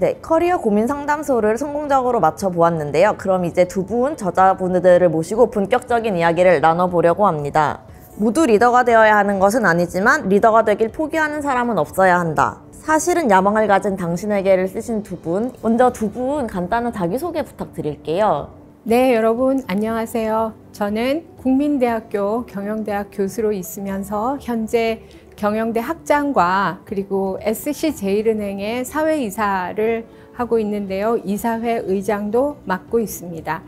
네, 커리어 고민 상담소를 성공적으로 맞춰보았는데요. 그럼 이제 두 분 저자분들을 모시고 본격적인 이야기를 나눠보려고 합니다. 모두 리더가 되어야 하는 것은 아니지만 리더가 되길 포기하는 사람은 없어야 한다. 사실은 야망을 가진 당신에게를 쓰신 두 분, 먼저 두 분 간단한 자기소개 부탁드릴게요. 네, 여러분 안녕하세요. 저는 국민대학교 경영대학 교수로 있으면서 현재 경영대 학장과 그리고 SC제일은행의 사회이사를 하고 있는데요. 이사회 의장도 맡고 있습니다.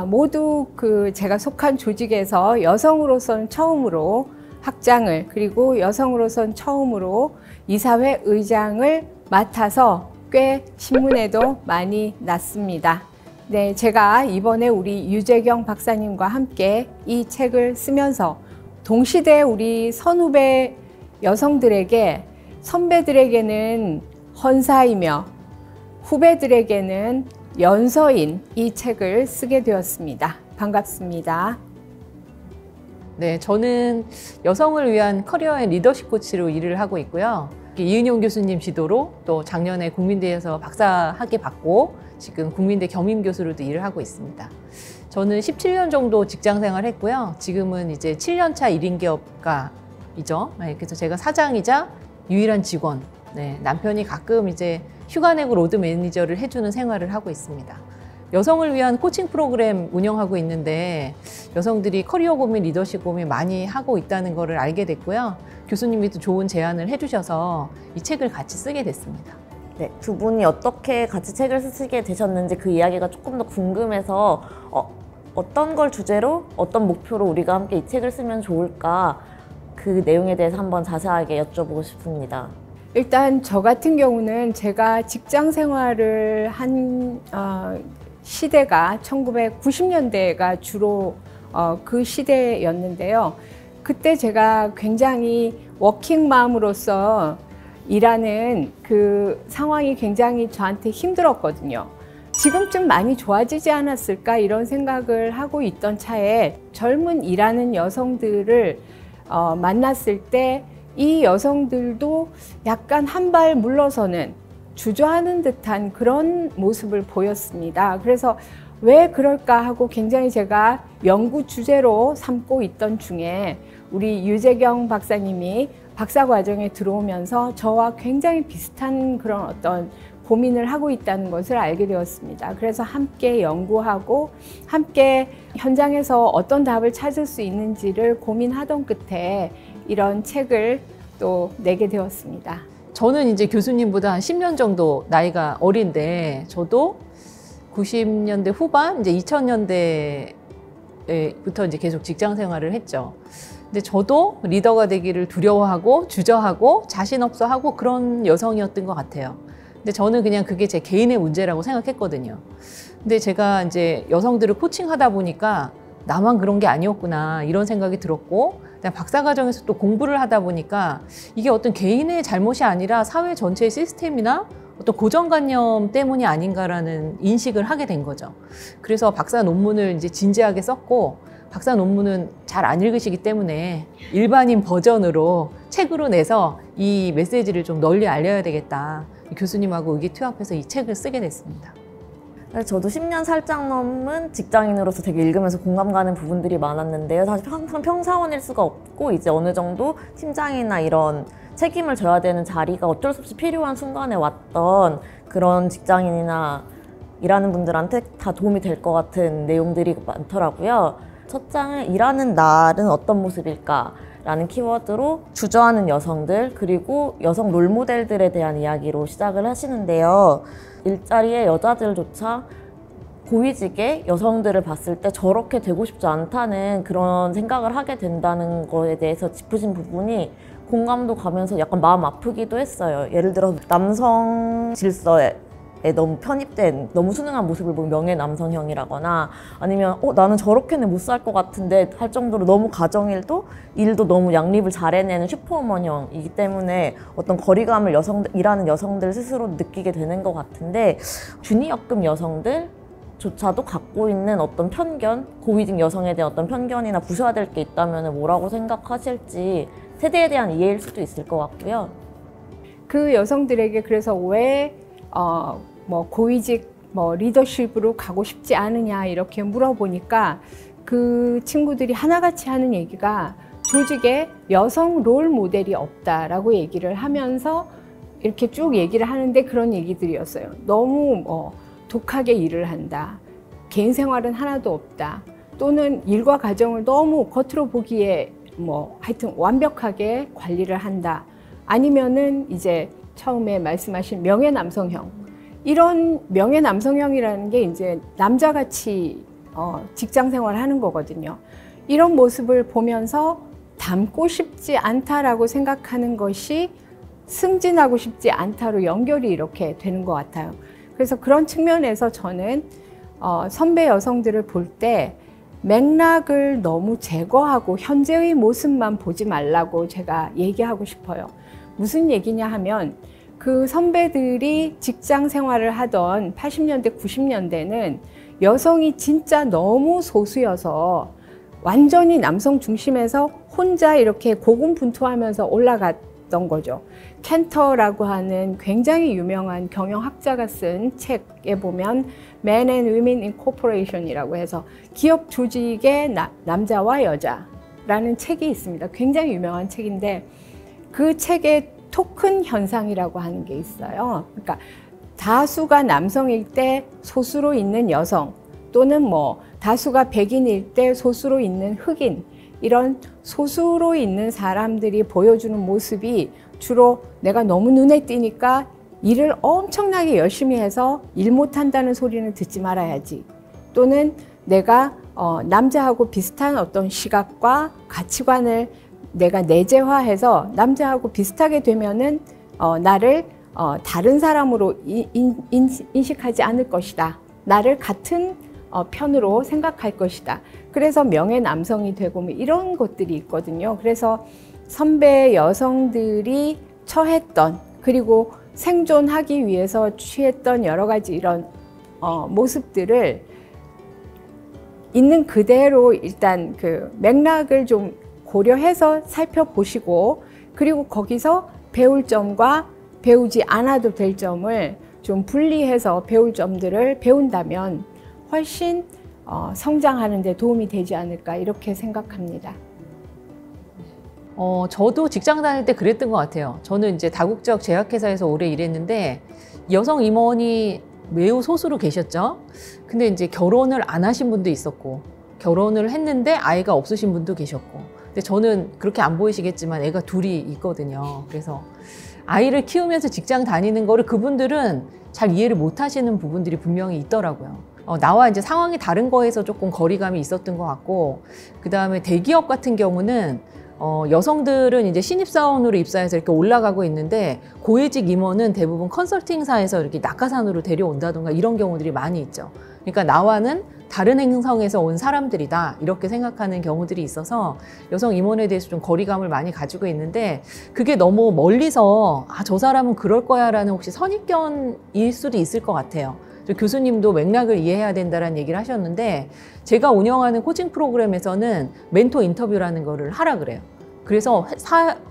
모두 제가 속한 조직에서 여성으로서는 처음으로 학장을, 그리고 여성으로서는 처음으로 이사회 의장을 맡아서 꽤 신문에도 많이 났습니다. 네, 제가 이번에 우리 유재경 박사님과 함께 이 책을 쓰면서 동시대 우리 선후배 여성들에게, 선배들에게는 헌사이며 후배들에게는 연서인 이 책을 쓰게 되었습니다. 반갑습니다. 네, 저는 여성을 위한 커리어의 리더십 코치로 일을 하고 있고요. 이은용 교수님 지도로 또 작년에 국민대에서 박사학위 받고 지금 국민대 겸임교수로도 일을 하고 있습니다. 저는 17년 정도 직장 생활을 했고요. 지금은 이제 7년차 1인 기업가이죠. 네, 그래서 제가 사장이자 유일한 직원. 네, 남편이 가끔 이제 휴가 내고 로드 매니저를 해주는 생활을 하고 있습니다. 여성을 위한 코칭 프로그램 운영하고 있는데 여성들이 커리어 고민, 리더십 고민 많이 하고 있다는 것을 알게 됐고요. 교수님이 또 좋은 제안을 해주셔서 이 책을 같이 쓰게 됐습니다. 네, 두 분이 어떻게 같이 책을 쓰게 되셨는지 그 이야기가 조금 더 궁금해서 어떤 걸 주제로, 어떤 목표로 우리가 함께 이 책을 쓰면 좋을까, 그 내용에 대해서 한번 자세하게 여쭤보고 싶습니다. 일단 저 같은 경우는 제가 직장 생활을 한 시대가 1990년대가 주로 그 시대였는데요. 그때 제가 굉장히 워킹맘으로서 일하는 그 상황이 굉장히 저한테 힘들었거든요. 지금쯤 많이 좋아지지 않았을까 이런 생각을 하고 있던 차에 젊은 일하는 여성들을 만났을 때 이 여성들도 약간 한 발 물러서는, 주저하는 듯한 그런 모습을 보였습니다. 그래서 왜 그럴까 하고 굉장히 제가 연구 주제로 삼고 있던 중에 우리 유재경 박사님이 박사 과정에 들어오면서 저와 굉장히 비슷한 그런 어떤 고민을 하고 있다는 것을 알게 되었습니다. 그래서 함께 연구하고 함께 현장에서 어떤 답을 찾을 수 있는지를 고민하던 끝에 이런 책을 또 내게 되었습니다. 저는 이제 교수님보다 한 10년 정도 나이가 어린데 저도 90년대 후반, 이제 2000년대부터 이제 계속 직장 생활을 했죠. 근데 저도 리더가 되기를 두려워하고 주저하고 자신 없어 하고 그런 여성이었던 것 같아요. 근데 저는 그냥 그게 제 개인의 문제라고 생각했거든요. 근데 제가 이제 여성들을 코칭하다 보니까 나만 그런 게 아니었구나 이런 생각이 들었고, 박사과정에서 또 공부를 하다 보니까 이게 어떤 개인의 잘못이 아니라 사회 전체의 시스템이나 어떤 고정관념 때문이 아닌가라는 인식을 하게 된 거죠. 그래서 박사 논문을 이제 진지하게 썼고, 박사 논문은 잘 안 읽으시기 때문에 일반인 버전으로 책으로 내서 이 메시지를 좀 널리 알려야 되겠다. 교수님하고 의기투합해서 이 책을 쓰게 됐습니다. 저도 10년 살짝 넘은 직장인으로서 되게 읽으면서 공감 가는 부분들이 많았는데요. 사실 항상 평사원일 수가 없고 이제 어느 정도 팀장이나 이런 책임을 져야 되는 자리가 어쩔 수 없이 필요한 순간에 왔던 그런 직장인이나 일하는 분들한테 다 도움이 될 것 같은 내용들이 많더라고요. 첫 장에 일하는 날은 어떤 모습일까? 라는 키워드로 주저하는 여성들, 그리고 여성 롤모델들에 대한 이야기로 시작을 하시는데요. 일자리의 여자들조차 고위직의 여성들을 봤을 때 저렇게 되고 싶지 않다는 그런 생각을 하게 된다는 거에 대해서 짚으신 부분이 공감도 가면서 약간 마음 아프기도 했어요. 예를 들어 남성 질서에 너무 편입된, 너무 순응한 모습을 보면 명예 남성형이라거나, 아니면 나는 저렇게는 못 살 것 같은데 할 정도로 너무 가정일도 일도 너무 양립을 잘 해내는 슈퍼우먼형이기 때문에 어떤 거리감을 일하는 여성들 스스로 느끼게 되는 것 같은데, 준위역급 여성들조차도 갖고 있는 어떤 편견, 고위직 여성에 대한 어떤 편견이나 부숴야 될 게 있다면 뭐라고 생각하실지 세대에 대한 이해일 수도 있을 것 같고요. 그 여성들에게 그래서 왜 뭐 고위직 뭐 리더십으로 가고 싶지 않으냐 이렇게 물어보니까 그 친구들이 하나같이 하는 얘기가 조직에 여성 롤 모델이 없다라고 얘기를 하면서 이렇게 쭉 얘기를 하는데 그런 얘기들이었어요. 너무 독하게 일을 한다. 개인 생활은 하나도 없다. 또는 일과 가정을 너무 겉으로 보기에 뭐 하여튼 완벽하게 관리를 한다. 아니면은 이제 처음에 말씀하신 명예 남성형. 이런 명예 남성형이라는 게 이제 남자같이 직장 생활을 하는 거거든요. 이런 모습을 보면서 닮고 싶지 않다라고 생각하는 것이 승진하고 싶지 않다로 연결이 이렇게 되는 것 같아요. 그래서 그런 측면에서 저는 선배 여성들을 볼 때 맥락을 너무 제거하고 현재의 모습만 보지 말라고 제가 얘기하고 싶어요. 무슨 얘기냐 하면 그 선배들이 직장 생활을 하던 80년대, 90년대는 여성이 진짜 너무 소수여서 완전히 남성 중심에서 혼자 이렇게 고군분투하면서 올라갔던 거죠. 켄터라고 하는 굉장히 유명한 경영학자가 쓴 책에 보면 Men and Women in Corporation이라고 해서 기업 조직의 남자와 여자라는 책이 있습니다. 굉장히 유명한 책인데 그 책에 토큰 현상이라고 하는 게 있어요. 그러니까 다수가 남성일 때 소수로 있는 여성 또는 뭐 다수가 백인일 때 소수로 있는 흑인 이런 소수로 있는 사람들이 보여주는 모습이 주로 내가 너무 눈에 띄니까 일을 엄청나게 열심히 해서 일 못한다는 소리는 듣지 말아야지. 또는 내가 남자하고 비슷한 어떤 시각과 가치관을 내가 내재화해서 남자하고 비슷하게 되면은 나를 다른 사람으로 인식하지 않을 것이다. 나를 같은 편으로 생각할 것이다. 그래서 명예 남성이 되고 뭐 이런 것들이 있거든요. 그래서 선배 여성들이 처했던 그리고 생존하기 위해서 취했던 여러 가지 이런 모습들을 있는 그대로 일단 그 맥락을 좀 고려해서 살펴보시고 그리고 거기서 배울 점과 배우지 않아도 될 점을 좀 분리해서 배울 점들을 배운다면 훨씬 성장하는 데 도움이 되지 않을까 이렇게 생각합니다. 저도 직장 다닐 때 그랬던 것 같아요. 저는 이제 다국적 제약회사에서 오래 일했는데 여성 임원이 매우 소수로 계셨죠. 근데 이제 결혼을 안 하신 분도 있었고 결혼을 했는데 아이가 없으신 분도 계셨고 근데 저는 그렇게 안 보이시겠지만 애가 둘이 있거든요. 그래서 아이를 키우면서 직장 다니는 거를 그분들은 잘 이해를 못 하시는 부분들이 분명히 있더라고요. 나와 이제 상황이 다른 거에서 조금 거리감이 있었던 것 같고 그 다음에 대기업 같은 경우는 여성들은 이제 신입사원으로 입사해서 이렇게 올라가고 있는데 고위직 임원은 대부분 컨설팅사에서 이렇게 낙하산으로 데려온다던가 이런 경우들이 많이 있죠. 그러니까 나와는 다른 행성에서 온 사람들이다 이렇게 생각하는 경우들이 있어서 여성 임원에 대해서 좀 거리감을 많이 가지고 있는데 그게 너무 멀리서 저 사람은 그럴 거야 라는 혹시 선입견일 수도 있을 것 같아요. 교수님도 맥락을 이해해야 된다는 얘기를 하셨는데 제가 운영하는 코칭 프로그램에서는 멘토 인터뷰라는 거를 하라 그래요. 그래서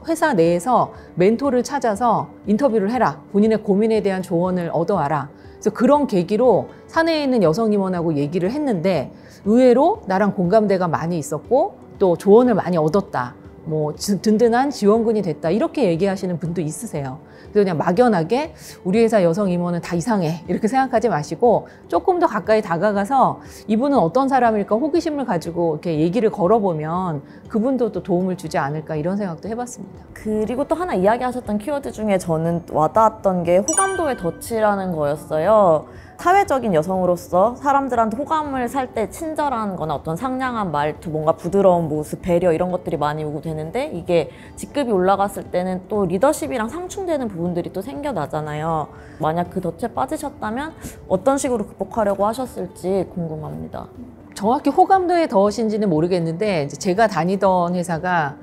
회사 내에서 멘토를 찾아서 인터뷰를 해라. 본인의 고민에 대한 조언을 얻어와라. 그래서 그런 계기로 사내에 있는 여성 임원하고 얘기를 했는데 의외로 나랑 공감대가 많이 있었고 또 조언을 많이 얻었다. 뭐 든든한 지원군이 됐다. 이렇게 얘기하시는 분도 있으세요. 그래서 그냥 막연하게 우리 회사 여성 임원은 다 이상해 이렇게 생각하지 마시고 조금 더 가까이 다가가서 이분은 어떤 사람일까 호기심을 가지고 이렇게 얘기를 걸어보면 그분도 또 도움을 주지 않을까 이런 생각도 해봤습니다. 그리고 또 하나 이야기하셨던 키워드 중에 저는 와닿았던 게 호감도의 덫이라는 거였어요. 사회적인 여성으로서 사람들한테 호감을 살 때 친절한 거나 어떤 상냥한 말투, 뭔가 부드러운 모습, 배려 이런 것들이 많이 요구되는데 이게 직급이 올라갔을 때는 또 리더십이랑 상충되는 부분들이 또 생겨나잖아요. 만약 그 덫에 빠지셨다면 어떤 식으로 극복하려고 하셨을지 궁금합니다. 정확히 호감도의 덫인지는 모르겠는데 이제 제가 다니던 회사가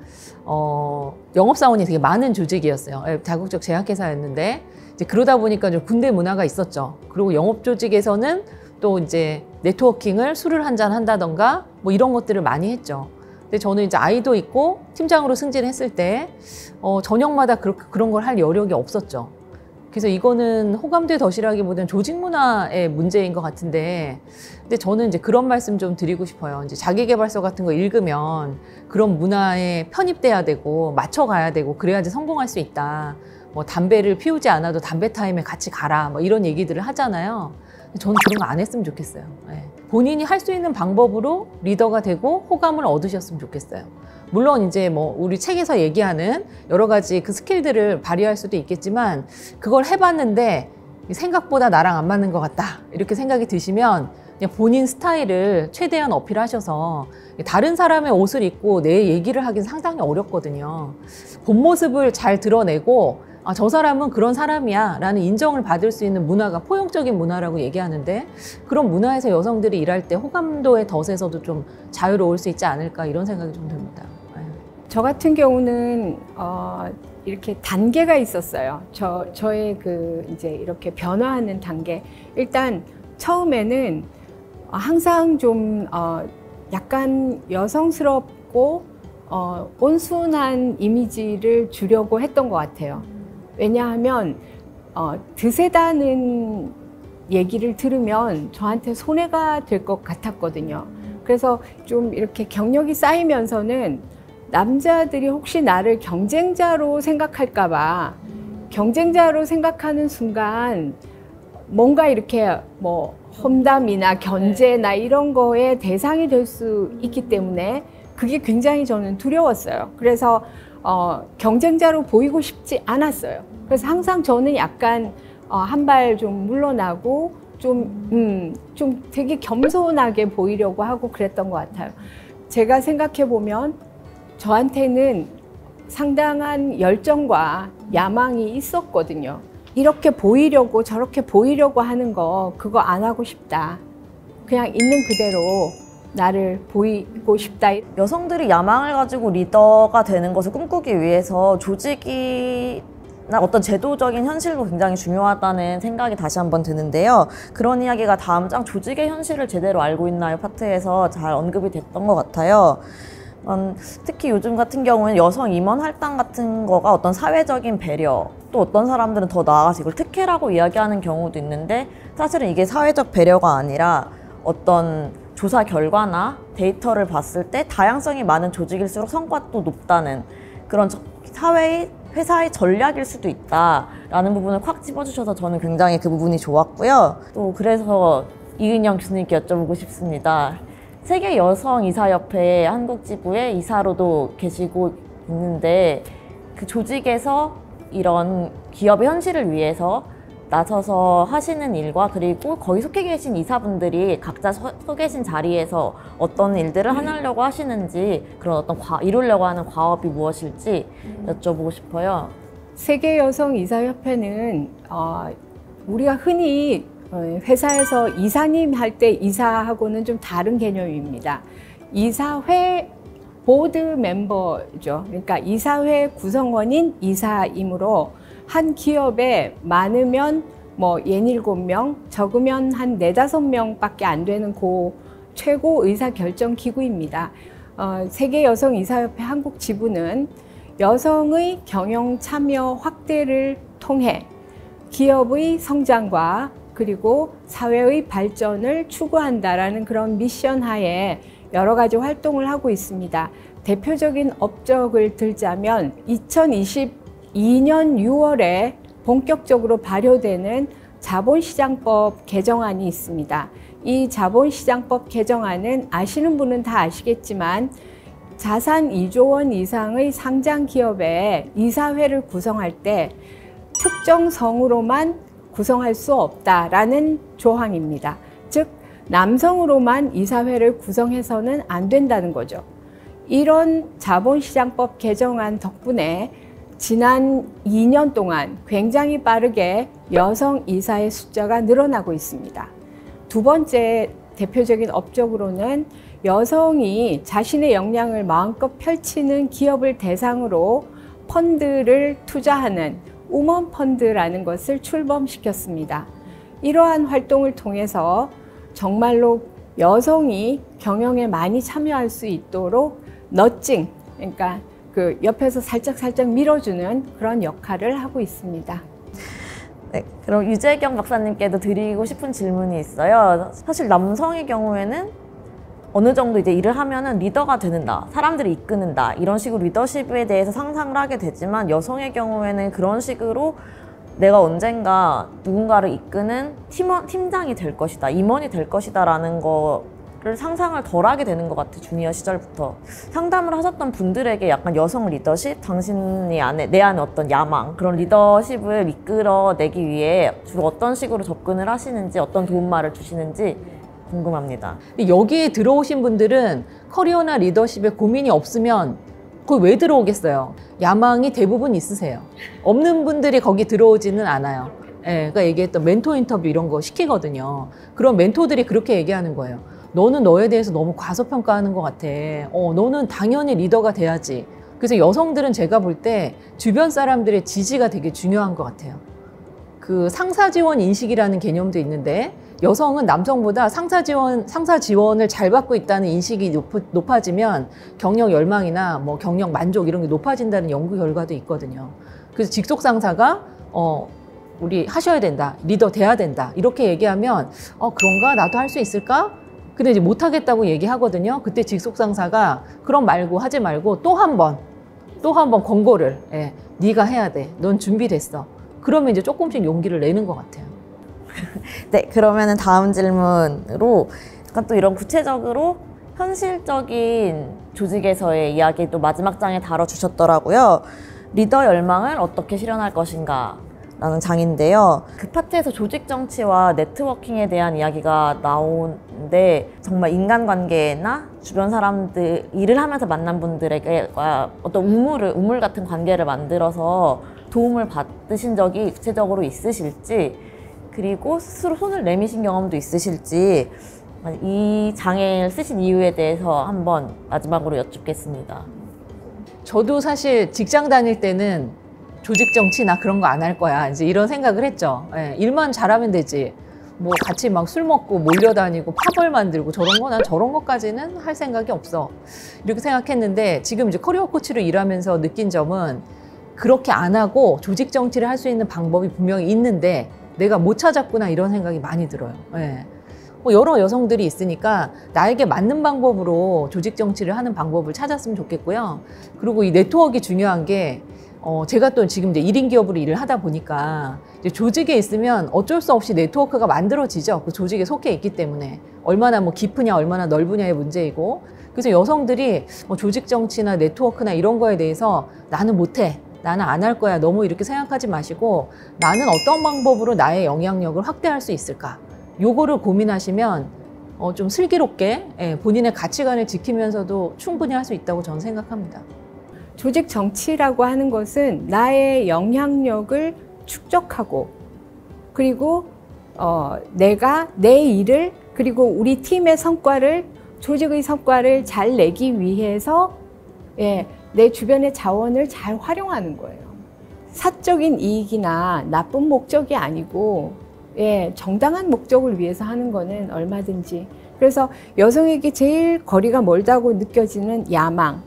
영업사원이 되게 많은 조직이었어요. 다국적 제약회사였는데 이제 그러다 보니까 좀 군대 문화가 있었죠. 그리고 영업 조직에서는 또 이제 네트워킹을 술을 한잔 한다던가 뭐 이런 것들을 많이 했죠. 근데 저는 이제 아이도 있고 팀장으로 승진했을 때 저녁마다 그런 걸 할 여력이 없었죠. 그래서 이거는 호감도의 덫이라기보다는 조직 문화의 문제인 것 같은데, 근데 저는 이제 그런 말씀 좀 드리고 싶어요. 이제 자기계발서 같은 거 읽으면 그런 문화에 편입돼야 되고 맞춰가야 되고 그래야지 성공할 수 있다. 뭐 담배를 피우지 않아도 담배 타임에 같이 가라. 뭐 이런 얘기들을 하잖아요. 저는 그런 거 안 했으면 좋겠어요. 네. 본인이 할 수 있는 방법으로 리더가 되고 호감을 얻으셨으면 좋겠어요. 물론 이제 뭐 우리 책에서 얘기하는 여러 가지 그 스킬들을 발휘할 수도 있겠지만 그걸 해봤는데 생각보다 나랑 안 맞는 것 같다 이렇게 생각이 드시면 그냥 본인 스타일을 최대한 어필하셔서 다른 사람의 옷을 입고 내 얘기를 하긴 상당히 어렵거든요. 본 모습을 잘 드러내고 아, 저 사람은 그런 사람이야 라는 인정을 받을 수 있는 문화가 포용적인 문화라고 얘기하는데, 그런 문화에서 여성들이 일할 때 호감도의 덫에서도 좀 자유로울 수 있지 않을까 이런 생각이 좀 듭니다. 저 같은 경우는 이렇게 단계가 있었어요. 저의 그 이제 이렇게 변화하는 단계. 일단 처음에는 항상 좀 약간 여성스럽고 온순한 이미지를 주려고 했던 것 같아요. 왜냐하면 드세다는 얘기를 들으면 저한테 손해가 될 것 같았거든요. 그래서 좀 이렇게 경력이 쌓이면서는 남자들이 혹시 나를 경쟁자로 생각할까 봐, 경쟁자로 생각하는 순간 뭔가 이렇게 뭐 험담이나 견제나 이런 거에 대상이 될 수 있기 때문에 그게 굉장히 저는 두려웠어요. 그래서 경쟁자로 보이고 싶지 않았어요. 그래서 항상 저는 약간 한 발 좀 물러나고 좀 되게 겸손하게 보이려고 하고 그랬던 것 같아요. 제가 생각해 보면 저한테는 상당한 열정과 야망이 있었거든요. 이렇게 보이려고 저렇게 보이려고 하는 거 그거 안 하고 싶다. 그냥 있는 그대로 나를 보이고 싶다. 여성들이 야망을 가지고 리더가 되는 것을 꿈꾸기 위해서 조직이나 어떤 제도적인 현실도 굉장히 중요하다는 생각이 다시 한번 드는데요. 그런 이야기가 다음 장 조직의 현실을 제대로 알고 있나요? 파트에서 잘 언급이 됐던 것 같아요. 특히 요즘 같은 경우는 여성 임원 할당 같은 거가 어떤 사회적인 배려, 또 어떤 사람들은 더 나아가서 이걸 특혜라고 이야기하는 경우도 있는데, 사실은 이게 사회적 배려가 아니라 어떤 조사 결과나 데이터를 봤을 때 다양성이 많은 조직일수록 성과도 높다는 그런 회사의 전략일 수도 있다라는 부분을 콱 집어주셔서 저는 굉장히 그 부분이 좋았고요. 또 그래서 이은영 교수님께 여쭤보고 싶습니다. 세계 여성 이사협회 한국 지부의 이사로도 계시고 있는데, 그 조직에서 이런 기업의 현실을 위해서 나서서 하시는 일과, 그리고 거기 속해 계신 이사분들이 각자 서 계신 자리에서 어떤 일들을 하려고 하시는지, 그런 어떤 이루려고 하는 과업이 무엇일지 여쭤보고 싶어요. 세계 여성 이사협회는 우리가 흔히 회사에서 이사님 할 때 이사하고는 좀 다른 개념입니다. 이사회 보드 멤버죠. 그러니까 이사회 구성원인 이사이므로 한 기업에 많으면 뭐 67명, 적으면 한 4~5명밖에 안 되는 최고 의사결정 기구입니다. 세계 여성 이사협회 한국 지부는 여성의 경영 참여 확대를 통해 기업의 성장과 그리고 사회의 발전을 추구한다라는 그런 미션 하에 여러 가지 활동을 하고 있습니다. 대표적인 업적을 들자면 2022년 6월에 본격적으로 발효되는 자본시장법 개정안이 있습니다. 이 자본시장법 개정안은 아시는 분은 다 아시겠지만 자산 2조 원 이상의 상장 기업의 이사회를 구성할 때 특정 성으로만 구성할 수 없다라는 조항입니다. 즉 남성으로만 이사회를 구성해서는 안 된다는 거죠. 이런 자본시장법 개정안 덕분에 지난 2년 동안 굉장히 빠르게 여성 이사의 숫자가 늘어나고 있습니다. 두 번째 대표적인 업적으로는 여성이 자신의 역량을 마음껏 펼치는 기업을 대상으로 펀드를 투자하는 우먼 펀드라는 것을 출범시켰습니다. 이러한 활동을 통해서 정말로 여성이 경영에 많이 참여할 수 있도록 너칭, 그러니까 그 옆에서 살짝 밀어주는 그런 역할을 하고 있습니다. 네, 그럼 유재경 박사님께도 드리고 싶은 질문이 있어요. 사실 남성의 경우에는 어느 정도 이제 일을 하면은 리더가 되는다, 사람들을 이끄는다, 이런 식으로 리더십에 대해서 상상을 하게 되지만 여성의 경우에는 그런 식으로 내가 언젠가 누군가를 이끄는 팀장이 될 것이다, 임원이 될 것이다 라는 거를 상상을 덜 하게 되는 것 같아요. 주니어 시절부터. 상담을 하셨던 분들에게 약간 여성 리더십, 내 안에 어떤 야망, 그런 리더십을 이끌어내기 위해 주로 어떤 식으로 접근을 하시는지, 어떤 도움말을 주시는지 궁금합니다. 여기에 들어오신 분들은 커리어나 리더십에 고민이 없으면 거기 왜 들어오겠어요? 야망이 대부분 있으세요. 없는 분들이 거기 들어오지는 않아요. 그러니까 얘기했던 멘토 인터뷰 이런 거 시키거든요. 그런 멘토들이 그렇게 얘기하는 거예요. 너는 너에 대해서 너무 과소평가하는 것 같아. 너는 당연히 리더가 돼야지. 그래서 여성들은 제가 볼 때 주변 사람들의 지지가 되게 중요한 것 같아요. 그 상사 지원 인식이라는 개념도 있는데 여성은 남성보다 상사 지원을 잘 받고 있다는 인식이 높아지면 경력 열망이나 뭐 경력 만족 이런 게 높아진다는 연구 결과도 있거든요. 그래서 직속 상사가 우리 하셔야 된다, 리더 돼야 된다 이렇게 얘기하면 그런가, 나도 할 수 있을까? 근데 이제 못 하겠다고 얘기하거든요. 그때 직속 상사가 그럼 하지 말고 또 한 번 권고를 네가 해야 돼, 넌 준비됐어. 그러면 이제 조금씩 용기를 내는 것 같아요. 네, 그러면은 다음 질문으로 약간 또 이런 구체적으로 현실적인 조직에서의 이야기 또 마지막 장에 다뤄주셨더라고요. 리더 열망을 어떻게 실현할 것인가 라는 장인데요. 그 파트에서 조직 정치와 네트워킹에 대한 이야기가 나오는데 정말 인간관계나 주변 사람들, 일을 하면서 만난 분들에게 어떤 우물 같은 관계를 만들어서 도움을 받으신 적이 구체적으로 있으실지, 그리고 스스로 손을 내미신 경험도 있으실지, 이 장을 쓰신 이유에 대해서 한번 마지막으로 여쭙겠습니다. 저도 사실 직장 다닐 때는 조직 정치나 그런 거 안 할 거야, 이제 이런 생각을 했죠. 일만 잘하면 되지. 뭐 같이 막 술 먹고 몰려다니고 팝을 만들고 저런 거, 난 저런 것까지는 할 생각이 없어. 이렇게 생각했는데 지금 이제 커리어 코치로 일하면서 느낀 점은 그렇게 안 하고 조직 정치를 할 수 있는 방법이 분명히 있는데 내가 못 찾았구나, 이런 생각이 많이 들어요. 뭐 여러 여성들이 있으니까 나에게 맞는 방법으로 조직 정치를 하는 방법을 찾았으면 좋겠고요. 그리고 이 네트워크가 중요한 게 제가 또 지금 이제 1인 기업으로 일을 하다 보니까 이제 조직에 있으면 어쩔 수 없이 네트워크가 만들어지죠. 그 조직에 속해 있기 때문에. 얼마나 뭐 깊으냐, 얼마나 넓으냐의 문제이고. 그래서 여성들이 조직 정치나 네트워크나 이런 거에 대해서 나는 못해, 나는 안 할 거야, 너무 이렇게 생각하지 마시고 나는 어떤 방법으로 나의 영향력을 확대할 수 있을까? 요거를 고민하시면 좀 슬기롭게 본인의 가치관을 지키면서도 충분히 할 수 있다고 저는 생각합니다. 조직 정치라고 하는 것은 나의 영향력을 축적하고, 그리고 내가 내 일을, 그리고 우리 팀의 성과를, 조직의 성과를 잘 내기 위해서 내 주변의 자원을 잘 활용하는 거예요. 사적인 이익이나 나쁜 목적이 아니고 정당한 목적을 위해서 하는 거는 얼마든지. 그래서 여성에게 제일 거리가 멀다고 느껴지는 야망,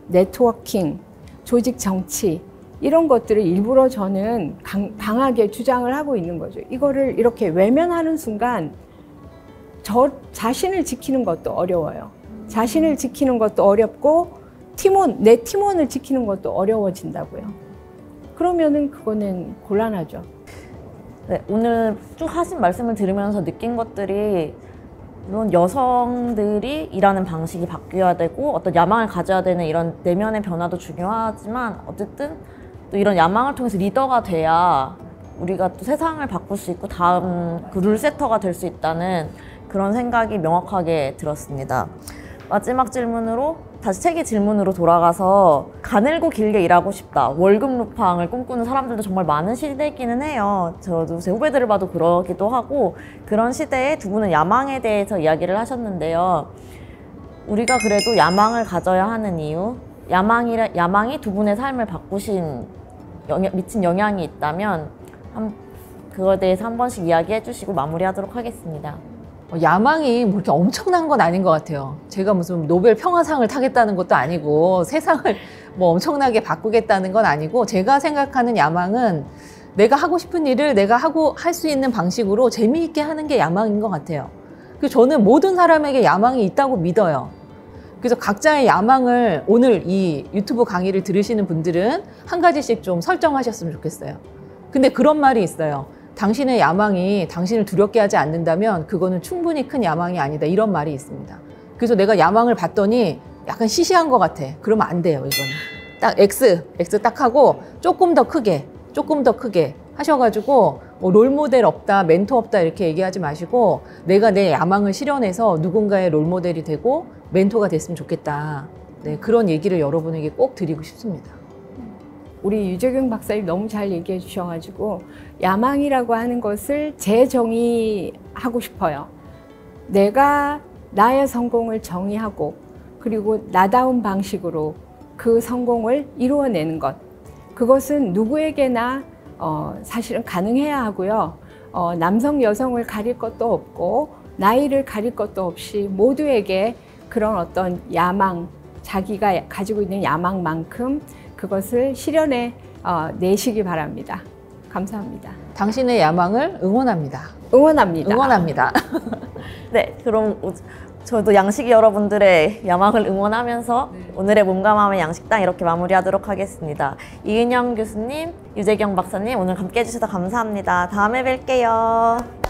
네트워킹, 조직 정치, 이런 것들을 일부러 저는 강하게 주장을 하고 있는 거죠. 이거를 이렇게 외면하는 순간 저 자신을 지키는 것도 어려워요. 자신을 지키는 것도 어렵고 내 팀원을 지키는 것도 어려워진다고요. 그러면은 그거는 곤란하죠. 네, 오늘 쭉 하신 말씀을 들으면서 느낀 것들이, 물론 여성들이 일하는 방식이 바뀌어야 되고 어떤 야망을 가져야 되는 이런 내면의 변화도 중요하지만, 어쨌든 또 이런 야망을 통해서 리더가 돼야 우리가 또 세상을 바꿀 수 있고 다음 그 룰세터가 될 수 있다는 그런 생각이 명확하게 들었습니다. 마지막 질문으로, 다시 책의 질문으로 돌아가서 가늘고 길게 일하고 싶다, 월급 루팡을 꿈꾸는 사람들도 정말 많은 시대이기는 해요. 저도 제 후배들을 봐도 그러기도 하고, 그런 시대에 두 분은 야망에 대해서 이야기를 하셨는데요. 우리가 그래도 야망을 가져야 하는 이유, 야망이 두 분의 삶을 미친 영향이 있다면 그거에 대해서 한 번씩 이야기해 주시고 마무리하도록 하겠습니다. 야망이 뭐 이렇게 엄청난 건 아닌 것 같아요. 제가 무슨 노벨 평화상을 타겠다는 것도 아니고 세상을 뭐 엄청나게 바꾸겠다는 건 아니고, 제가 생각하는 야망은 내가 하고 싶은 일을 내가 할 수 있는 방식으로 재미있게 하는 게 야망인 것 같아요. 그래서 저는 모든 사람에게 야망이 있다고 믿어요. 그래서 각자의 야망을 오늘 이 유튜브 강의를 들으시는 분들은 한 가지씩 좀 설정하셨으면 좋겠어요. 근데 그런 말이 있어요. 당신의 야망이 당신을 두렵게 하지 않는다면 그거는 충분히 큰 야망이 아니다. 이런 말이 있습니다. 그래서 내가 야망을 봤더니 약간 시시한 것 같아. 그러면 안 돼요, 이거는. 딱 X 딱 하고 조금 더 크게 하셔가지고 롤모델 없다, 멘토 없다 이렇게 얘기하지 마시고 내가 내 야망을 실현해서 누군가의 롤모델이 되고 멘토가 됐으면 좋겠다. 네, 그런 얘기를 여러분에게 꼭 드리고 싶습니다. 우리 유재경 박사님 너무 잘 얘기해 주셔가지고 야망이라고 하는 것을 재정의하고 싶어요. 내가 나의 성공을 정의하고 그리고 나다운 방식으로 그 성공을 이루어내는 것. 그것은 누구에게나 사실은 가능해야 하고요. 남성, 여성을 가릴 것도 없고 나이를 가릴 것도 없이 모두에게 그런 어떤 야망, 자기가 가지고 있는 야망만큼 그것을 실현해 내시기 바랍니다. 감사합니다. 당신의 야망을 응원합니다. 응원합니다. 응원합니다. 네, 그럼 저도 양식이 여러분들의 야망을 응원하면서 오늘의 몸과 마음의 양식당 이렇게 마무리하도록 하겠습니다. 이은영 교수님, 유재경 박사님 오늘 함께 해주셔서 감사합니다. 다음에 뵐게요.